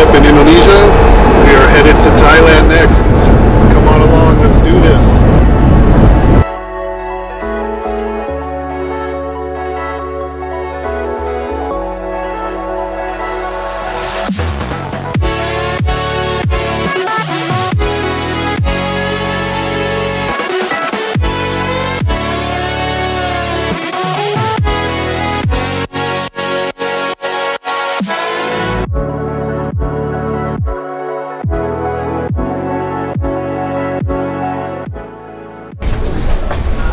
up in Indonesia. We are headed to Thailand next. Come on along, let's do this.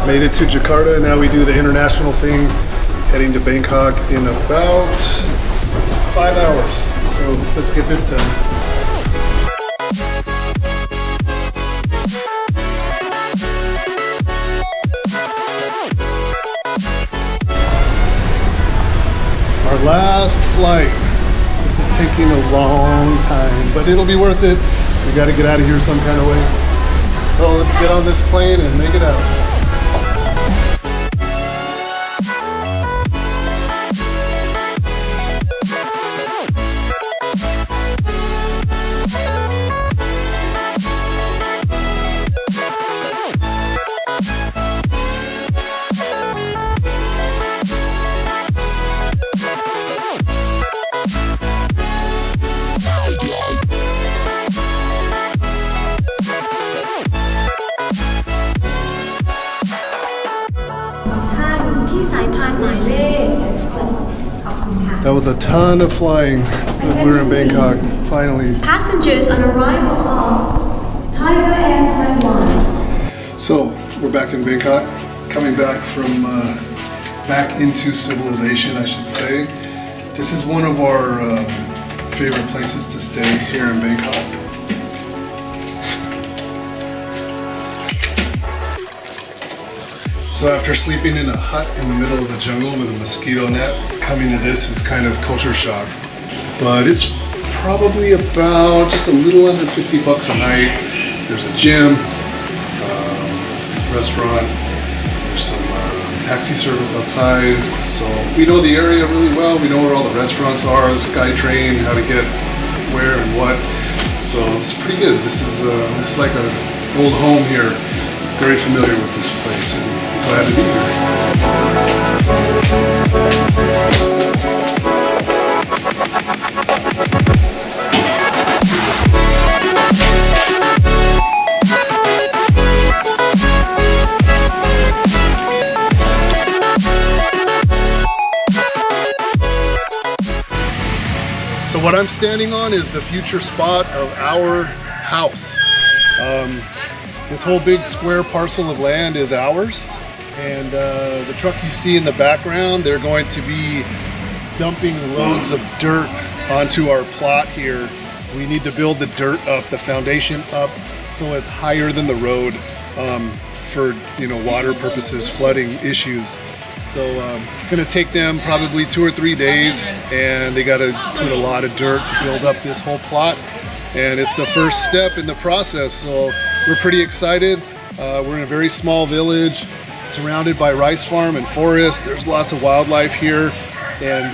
Made it to Jakarta, now we do the international thing, heading to Bangkok in about 5 hours. So let's get this done. Our last flight. This is taking a long time, but it'll be worth it. We got to get out of here some kind of way. So let's get on this plane and make it out. That was a ton of flying. We're in Bangkok, finally. Passengers on arrival of Tiger Air Taiwan. So, we're back in Bangkok, coming back from, back into civilization, I should say. This is one of our favorite places to stay here in Bangkok. So after sleeping in a hut in the middle of the jungle with a mosquito net, coming to this is kind of culture shock. But it's probably about just a little under 50 bucks a night. There's a gym, restaurant, there's some taxi service outside. So we know the area really well. We know where all the restaurants are, the SkyTrain, how to get where and what. So it's pretty good. This is like an old home here. Very familiar with this place and glad to be So what I'm standing on is the future spot of our house. This whole big square parcel of land is ours, and the truck you see in the background, they're going to be dumping loads of dirt onto our plot here. We need to build the dirt up, the foundation up, so it's higher than the road for water purposes, flooding issues. So it's going to take them probably 2 or 3 days, and they got to put a lot of dirt to build up this whole plot. And it's the first step in the process, so we're pretty excited. We're in a very small village, surrounded by rice farm and forest. There's lots of wildlife here, and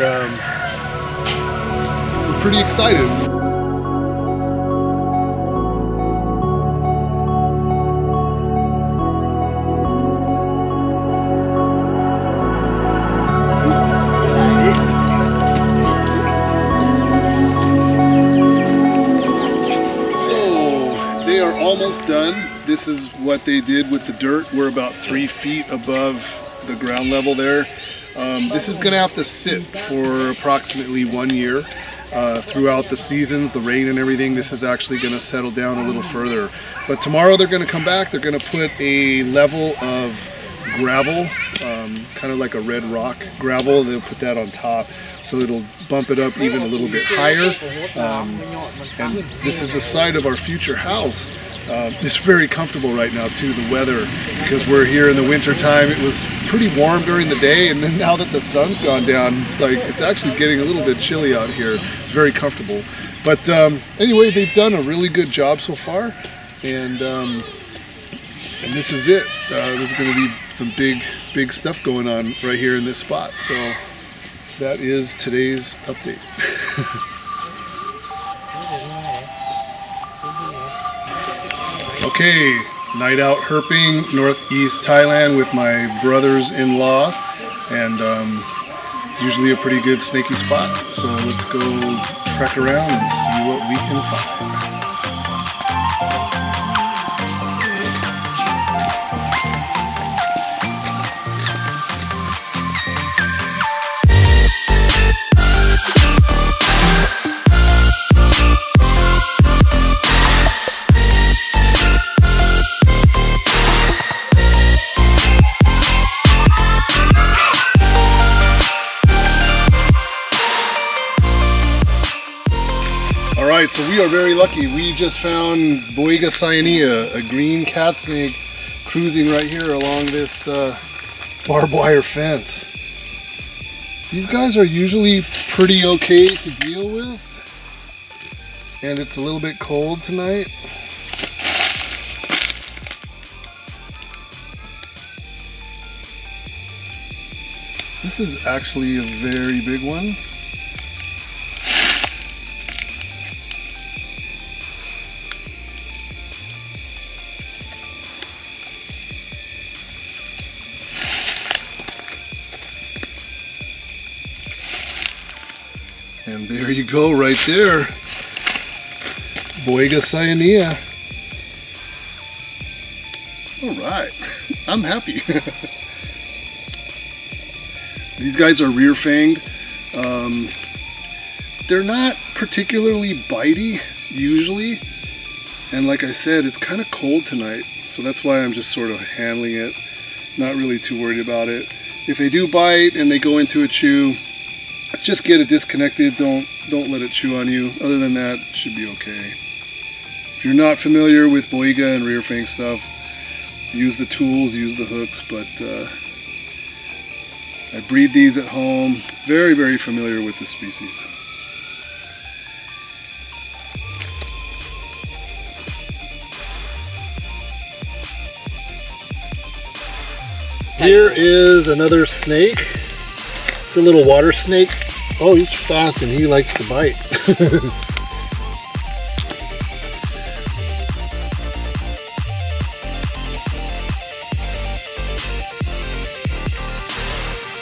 we're pretty excited. Almost done. This is what they did with the dirt. We're about 3 feet above the ground level there. This is going to have to sit for approximately 1 year. Throughout the seasons, the rain and everything, this is actually going to settle down a little further. But tomorrow they're going to come back. They're going to put a level of gravel, kind of like a red rock gravel. They'll put that on top, so it'll bump it up even a little bit higher. And this is the site of our future house. It's very comfortable right now too, the weather, because we're here in the winter time. It was pretty warm during the day, and then now that the sun's gone down, it's actually getting a little bit chilly out here. It's very comfortable. But anyway, they've done a really good job so far, and this is it. This is going to be some big stuff going on right here in this spot. So that is today's update. Okay, night out herping, northeast Thailand with my brothers-in-law, and it's usually a pretty good snaky spot. So let's go trek around and see what we can find. Alright, so we are very lucky. We just found Boiga cyanea, a green cat snake, cruising right here along this barbed wire fence. These guys are usually pretty okay to deal with, and it's a little bit cold tonight. This is actually a very big one. And there you go, right there. Boiga cyanea. Alright, I'm happy. These guys are rear fanged. They're not particularly bitey, usually. And like I said, it's kind of cold tonight. So that's why I'm just sort of handling it. Not really too worried about it. If they do bite and they go into a chew, just get it disconnected, don't let it chew on you. Other than that, it should be okay. If you're not familiar with Boiga and rear fang stuff, use the tools, use the hooks, but I breed these at home. Very, very familiar with this species. Here is another snake. It's a little water snake. Oh, he's fast and he likes to bite.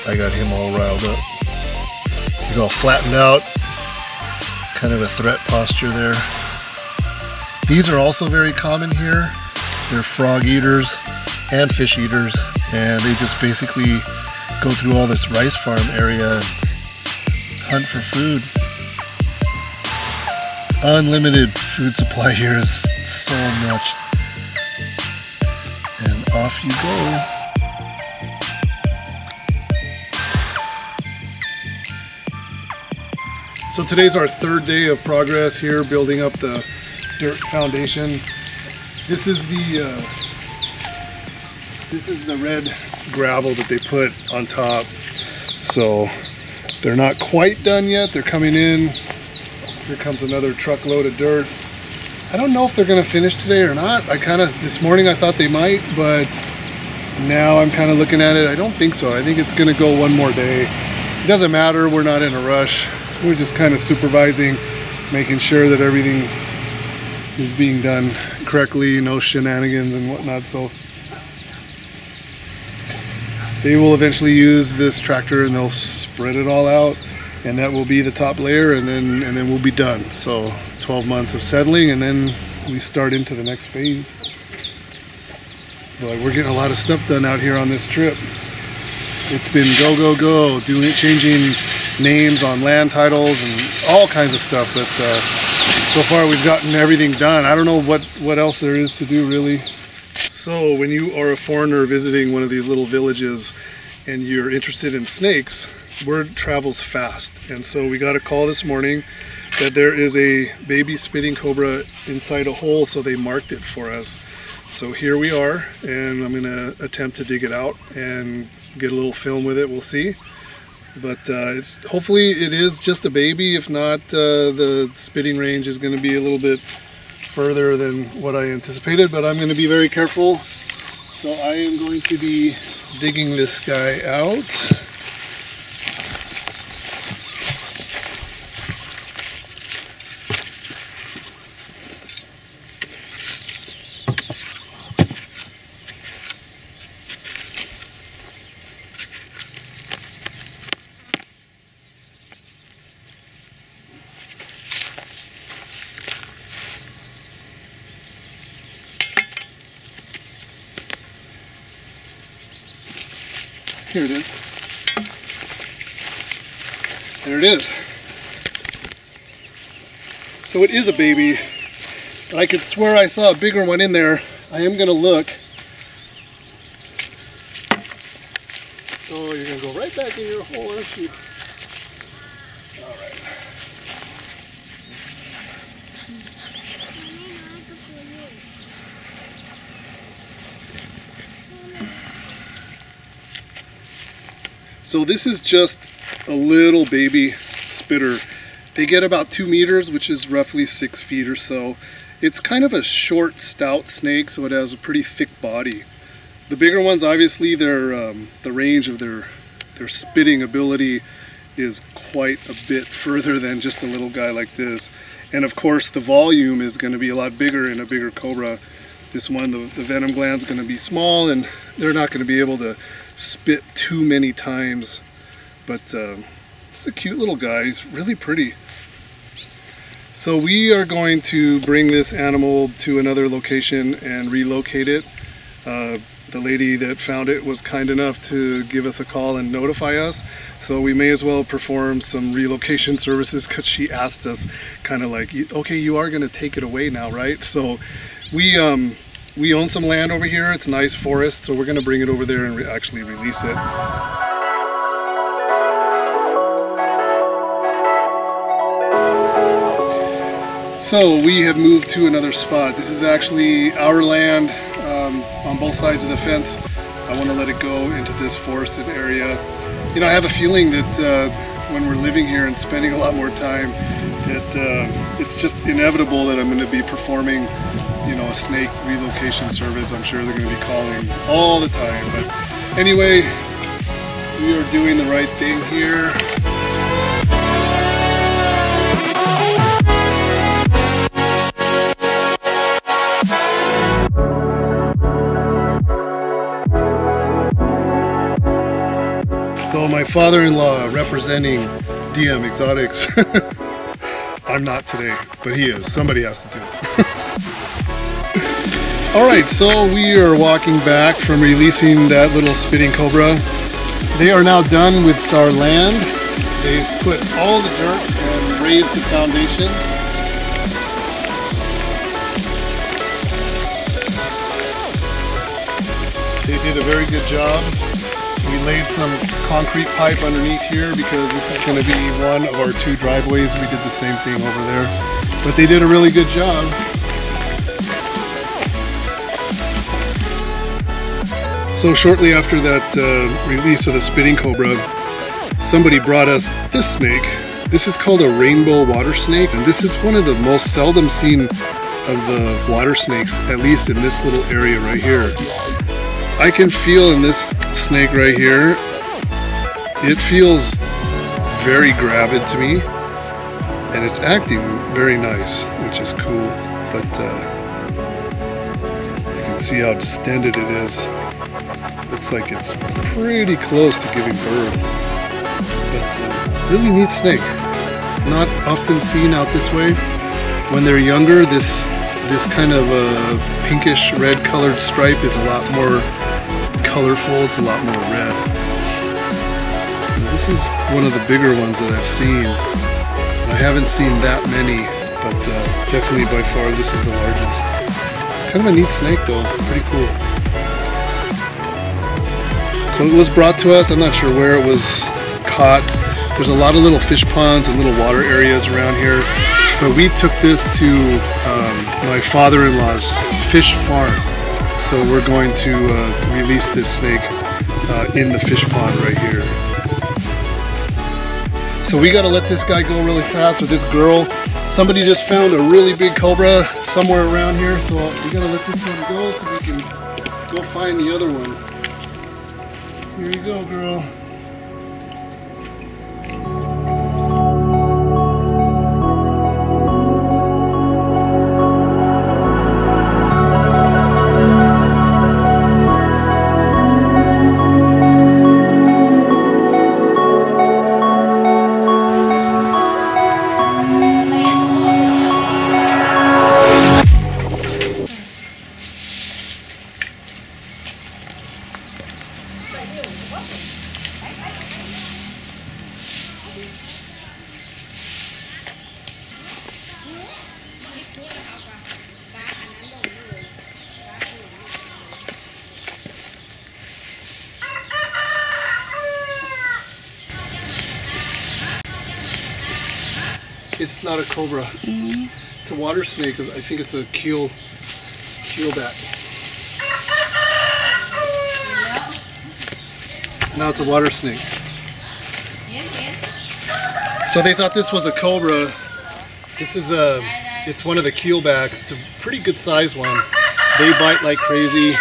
I got him all riled up. He's all flattened out. Kind of a threat posture there. These are also very common here. They're frog eaters and fish eaters, and they just basically go through all this rice farm area and hunt for food. Unlimited food supply here is so much. And off you go. So today's our third day of progress here, building up the dirt foundation. This is the red gravel that they put on top. So they're not quite done yet. They're coming in. Here comes another truckload of dirt. I don't know if they're going to finish today or not. This morning I thought they might, but now I'm kind of looking at it. I don't think so. I think it's going to go one more day. It doesn't matter. We're not in a rush. We're just kind of supervising, making sure that everything is being done correctly, no shenanigans and whatnot. So they will eventually use this tractor and they'll spread it all out, and that will be the top layer, and then we'll be done. So 12 months of settling, and then we start into the next phase. But we're getting a lot of stuff done out here on this trip. It's been go, go, go, changing names on land titles and all kinds of stuff, but so far we've gotten everything done. I don't know what else there is to do, really. So when you are a foreigner visiting one of these little villages and you're interested in snakes, word travels fast. And so we got a call this morning that there is a baby spitting cobra inside a hole, so they marked it for us. So here we are, and I'm going to attempt to dig it out and get a little film with it. We'll see. But hopefully it is just a baby. If not, the spitting range is going to be a little bit further than what I anticipated, but I'm going to be very careful. So I am going to be digging this guy out. Here it is. There it is. So it is a baby, but I could swear I saw a bigger one in there. I am gonna look. Oh, you're gonna go right back in your hole, aren't you? All right. So this is just a little baby spitter. They get about 2 meters, which is roughly 6 feet or so. It's kind of a short, stout snake, so it has a pretty thick body. The bigger ones, obviously, the range of their spitting ability is quite a bit further than just a little guy like this. And of course, the volume is going to be a lot bigger in a bigger cobra. This one, the venom gland's going to be small, and they're not going to be able to spit too many times. But it's a cute little guy. He's really pretty. So we are going to bring this animal to another location and relocate it. The lady that found it was kind enough to give us a call and notify us, so we may as well perform some relocation services, because she asked us kind of like, okay, you are going to take it away now, right? So we own some land over here. It's nice forest, so we're going to bring it over there and actually release it. So we have moved to another spot. This is actually our land on both sides of the fence. I want to let it go into this forested area. You know, I have a feeling that when we're living here and spending a lot more time, that it's just inevitable that I'm going to be performing, you know, a snake relocation service. I'm sure they're going to be calling all the time. But anyway, we are doing the right thing here. So my father-in-law representing DM Exotics. I'm not today, but he is. Somebody has to do it. Alright, so we are walking back from releasing that little spitting cobra. They are now done with our land. They've put all the dirt and raised the foundation. They did a very good job. We laid some concrete pipe underneath here because this is going to be one of our 2 driveways. We did the same thing over there, but they did a really good job. So shortly after that release of the spitting cobra, somebody brought us this snake. This is called a rainbow water snake, and this is one of the most seldom seen of the water snakes, at least in this little area right here. I can feel in this snake right here, it feels very gravid to me, and it's acting very nice, which is cool. But you can see how distended it is. Looks like it's pretty close to giving birth. But really neat snake. Not often seen out this way. When they're younger, this kind of pinkish red colored stripe is a lot more colorful. It's a lot more red. This is one of the bigger ones that I've seen. I haven't seen that many, but definitely by far this is the largest. Kind of a neat snake though, pretty cool. So it was brought to us. I'm not sure where it was caught. There's a lot of little fish ponds and little water areas around here, but we took this to my father-in-law's fish farm. So we're going to release this snake in the fish pond right here. So we got to let this guy go really fast, or this girl. Somebody just found a really big cobra somewhere around here, so we got to let this one go so we can go find the other one. Here you go, girl. It's not a cobra. It's a water snake. I think it's a keelback. No, it's a water snake. So they thought this was a cobra. This is it's one of the keelbacks. It's a pretty good sized one. They bite like crazy.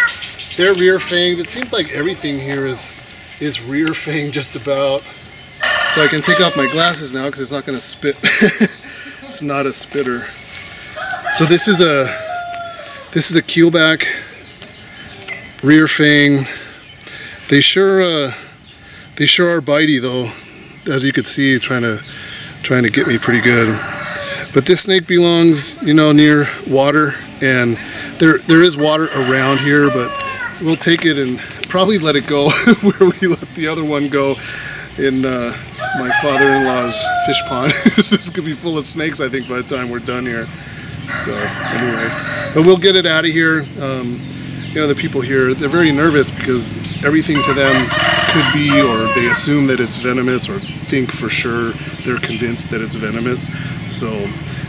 They're rear fanged. It seems like everything here is rear fanged just about. So I can take off my glasses now because it's not going to spit. It's not a spitter. So this is a keelback, rear fang. They sure are bitey though, as you could see, trying to get me pretty good. But this snake belongs, you know, near water, and there is water around here, but we'll take it and probably let it go where we let the other one go in my father-in-law's fish pond. This could be full of snakes, I think, by the time we're done here. So anyway, but we'll get it out of here. You know, the people here, they're very nervous because everything to them could be, or they assume that it's venomous, or think for sure they're convinced that it's venomous. So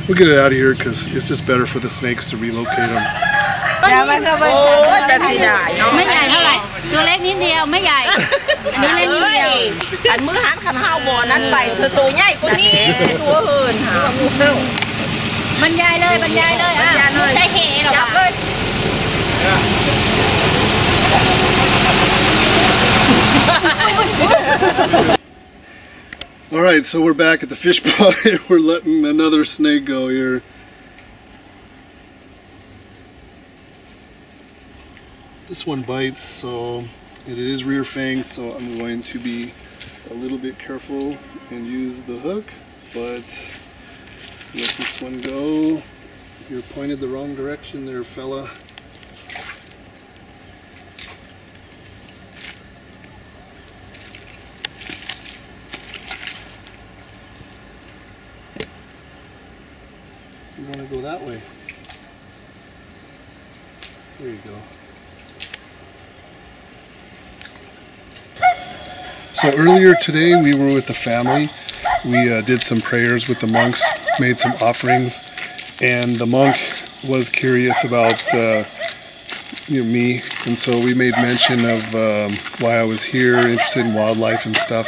we'll get it out of here because it's just better for the snakes to relocate them. ไม่ใหญ่เท่าไหร่ตัวเล็กนิดเดียวไม่ใหญ่อันนี้เล็กนิดเดียวขันมือหันขันห้าวบ่อนั้นไปเธอตัวใหญ่กว่านี้ตัวเหินหาบรรยายเลยบรรยายเลยใจเห่หรอจับเลย All right, so we're back at the fish pond. We're letting another snake go here. This one bites, so it is rear fang, so I'm going to be a little bit careful and use the hook, but let this one go. You're pointed the wrong direction there, fella. You want to go that way. There you go. So earlier today we were with the family. We did some prayers with the monks, made some offerings, and the monk was curious about me, and so we made mention of why I was here, interested in wildlife and stuff,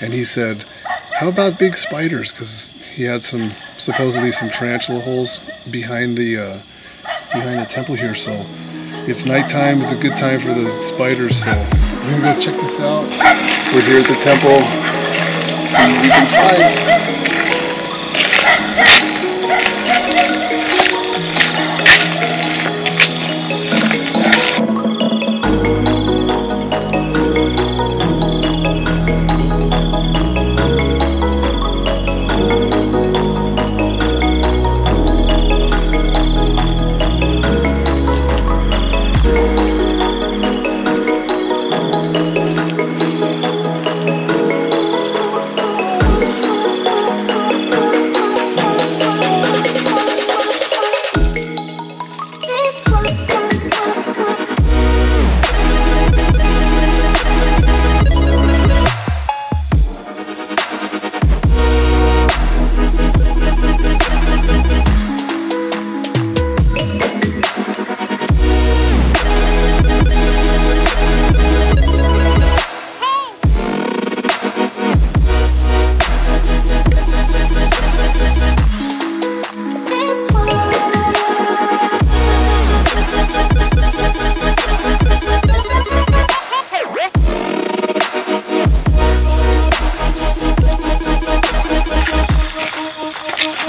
and he said, how about big spiders? Because he had supposedly some tarantula holes behind the temple here, so it's nighttime, it's a good time for the spiders, so we're going to go check this out. We're here at the temple, and we can find.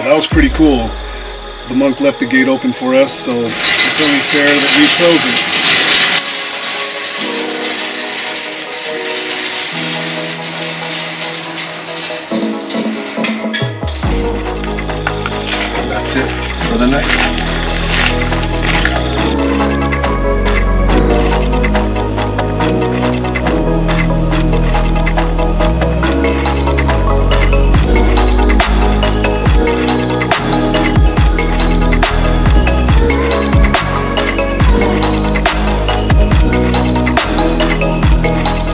That was pretty cool. The monk left the gate open for us, so it's only fair that we close it. And that's it for the night.